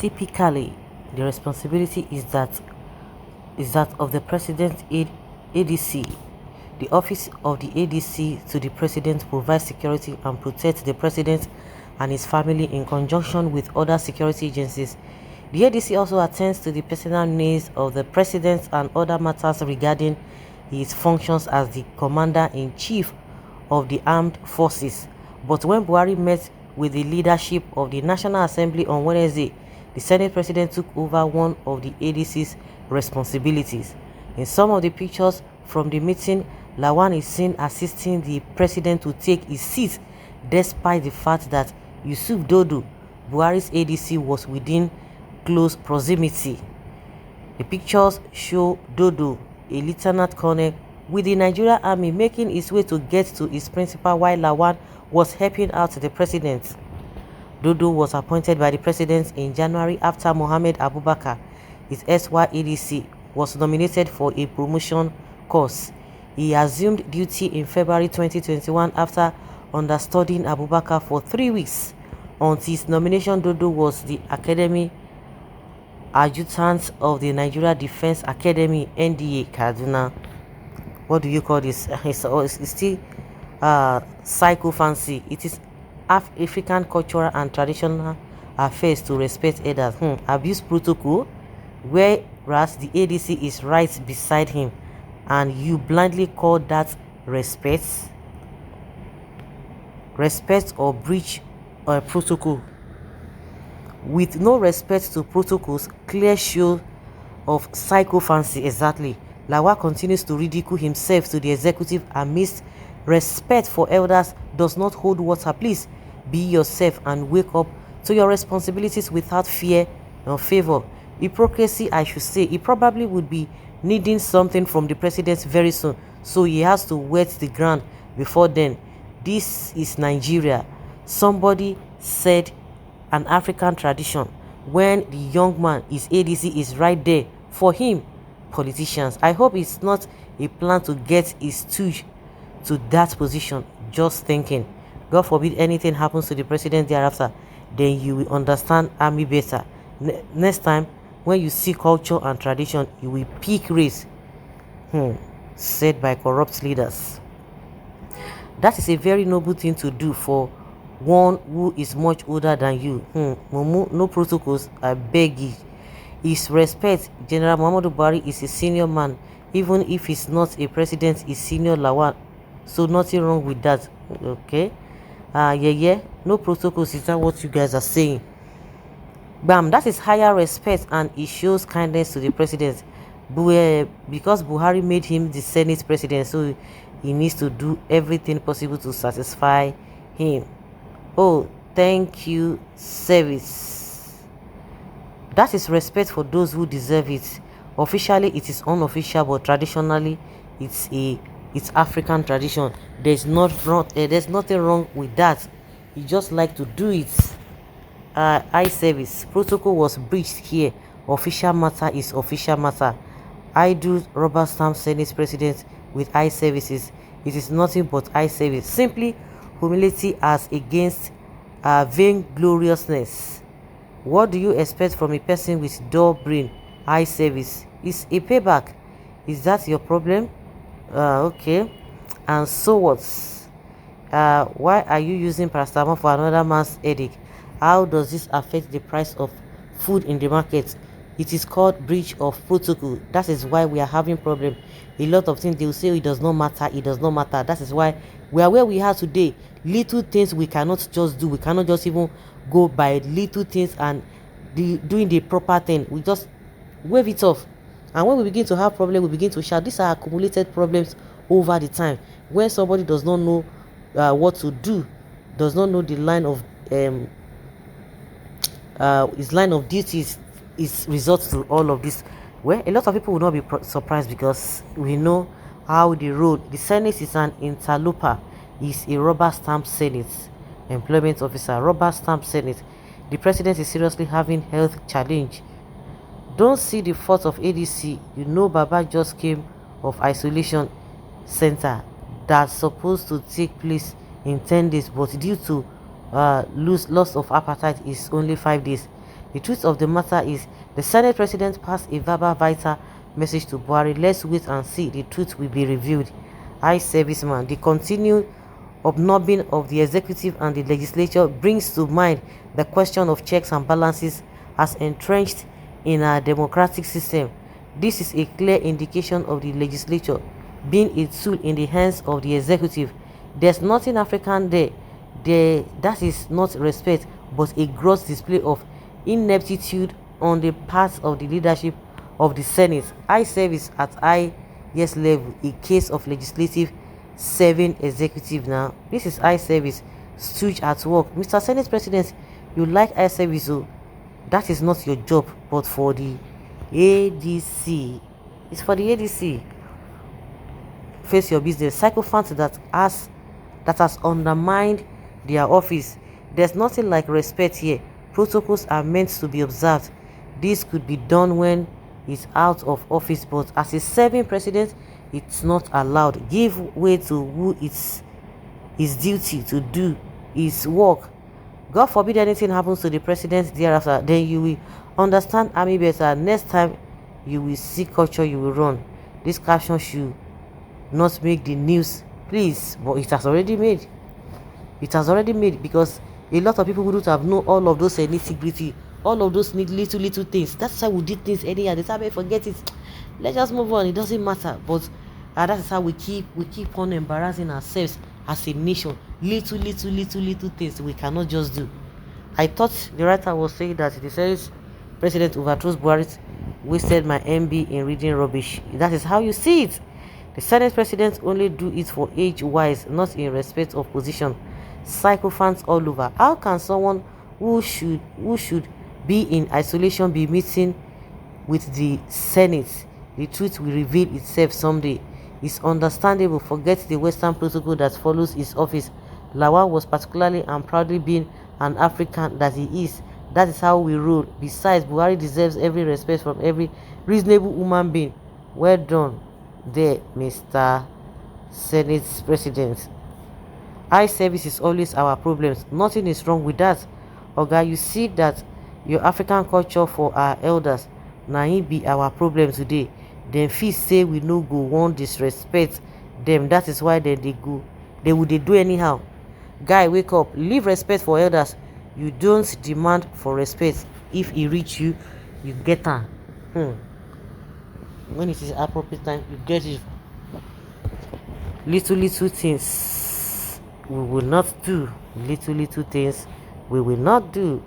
Typically, the responsibility is that of the President ADC. The office of the ADC to the President provides security and protects the President and his family in conjunction with other security agencies. The ADC also attends to the personal needs of the President and other matters regarding his functions as the Commander-in-Chief of the Armed Forces. But when Buhari met with the leadership of the National Assembly on Wednesday, the Senate President took over one of the ADC's responsibilities. In some of the pictures from the meeting, Lawan is seen assisting the President to take his seat despite the fact that Yusuf Dodo, Buhari's ADC, was within close proximity. The pictures show Dodo, a lieutenant colonel with the Nigerian Army, making his way to get to his principal while Lawan was helping out the President. Dodo was appointed by the President in January after Mohammed Abubakar, his SY ADC, was nominated for a promotion course. He assumed duty in February 2021 after understudying Abubakar for 3 weeks. Until his nomination, Dodo was the Academy Adjutant of the Nigeria Defense Academy, NDA, Kaduna. What do you call this? It's still psycho-fancy. It is African cultural and traditional affairs to respect elders. Abuse protocol, whereas the ADC is right beside him, and you blindly call that respect? Respect or breach or protocol? With no respect to protocols, clear show of psychophancy. Exactly. Lawan continues to ridicule himself to the executive amidst respect for elders does not hold water. Please be yourself and wake up to your responsibilities without fear or favor. Hypocrisy, I should say. He probably would be needing something from the President very soon, so he has to wet the ground before then. This is Nigeria. Somebody said an African tradition. When the young man is ADC is right there for him. Politicians, I hope it's not a plan to get his stooge to that position. Just thinking. God forbid anything happens to the President thereafter, then you will understand army better. Next time when you see culture and tradition, you will pick race. Said by corrupt leaders. That is a very noble thing to do for one who is much older than you. No protocols, I beg you. His respect, General Muhammadu Buhari is a senior man. Even if he's not a president, he's senior Lawan. So nothing wrong with that. Okay? No protocols, is that what you guys are saying? Bam, that is higher respect, and it shows kindness to the president. Because Buhari made him the Senate president, so he needs to do everything possible to satisfy him. Oh, thank you, service. That is respect for those who deserve it. Officially, it is unofficial, but traditionally, it's African tradition. There's nothing wrong with that. You just like to do it. Eye service protocol was breached here. Official matter is official matter. I do rubber stamp Senate president with eye services. It is nothing but eye service. Simply humility as against vaingloriousness. What do you expect from a person with dull brain? Eye service is a payback. Is that your problem? Okay. And so what? Why are you using paracetamol for another man's headache? How does this affect the price of food in the market? It is called breach of protocol. That is why we are having problem. A lot of things they will say it does not matter. It does not matter. That is why we are where we are today. Little things we cannot just do. We cannot just even go by little things and doing the proper thing. We just wave it off. And when we begin to have problems, we begin to shout. These are accumulated problems over the time. When somebody does not know what to do, does not know the line of his line of duties, is results to all of this. Well, a lot of people will not be surprised because we know how the road. The Senate is an interloper. Is a rubber stamp Senate. Employment officer, rubber stamp Senate. The president is seriously having health challenge. Don't see the fault of ADC. You know Baba just came of isolation center that's supposed to take place in 10 days, but due to loss of appetite is only 5 days. The truth of the matter is, the Senate President passed a verbal vital message to Buhari. Let's wait and see. The truth will be revealed. I serviceman, the continued obnubbing of the executive and the legislature brings to mind the question of checks and balances as entrenched in our democratic system. This is a clear indication of the legislature being a tool in the hands of the executive. There's nothing African there. That is not respect, but a gross display of ineptitude on the part of the leadership of the Senate. I service at highest level, a case of legislative serving executive. Now this is eye service stooge at work. Mr. Senate President, you like eye service, so that is not your job, but for the ADC. It's for the ADC. Face your business. Sycophants that has undermined their office. There's nothing like respect here. Protocols are meant to be observed. This could be done when he's out of office, but as a serving president, it's not allowed. Give way to who it's his duty to do his work. God forbid anything happens to the president thereafter, then you will understand army better. Next time you will see culture, you will run. This caption should not make the news, please, but it has already made. It has already made, because a lot of people wouldn't have known all of those nitty-gritty, all of those little things. That's how we did things anyhow. The time I forget it, let's just move on. It doesn't matter. But that is how we keep on embarrassing ourselves as a nation. Little things we cannot just do. I thought the writer was saying that the Senate President overthrows Buhari's wasted my MB in reading rubbish. That is how you see it. The Senate President only do it for age-wise, not in respect of position. Sycophants all over. How can someone who should be in isolation be meeting with the Senate? The truth will reveal itself someday. It's understandable. Forget the Western protocol that follows his office. Lawan was particularly and proudly being an African that he is. That is how we rule. Besides, Buhari deserves every respect from every reasonable human being. Well done there, Mr. Senate President. Eye service is always our problems. Nothing is wrong with that. Oga, you see that your African culture for our elders, now it be our problem today. Them fit say we no go want disrespect them. That is why they go. They do anyhow. Guy, wake up. Leave respect for elders. You don't demand for respect. If he reach you, you get her. When it is appropriate time, you get it. Little things we will not do. Little things we will not do.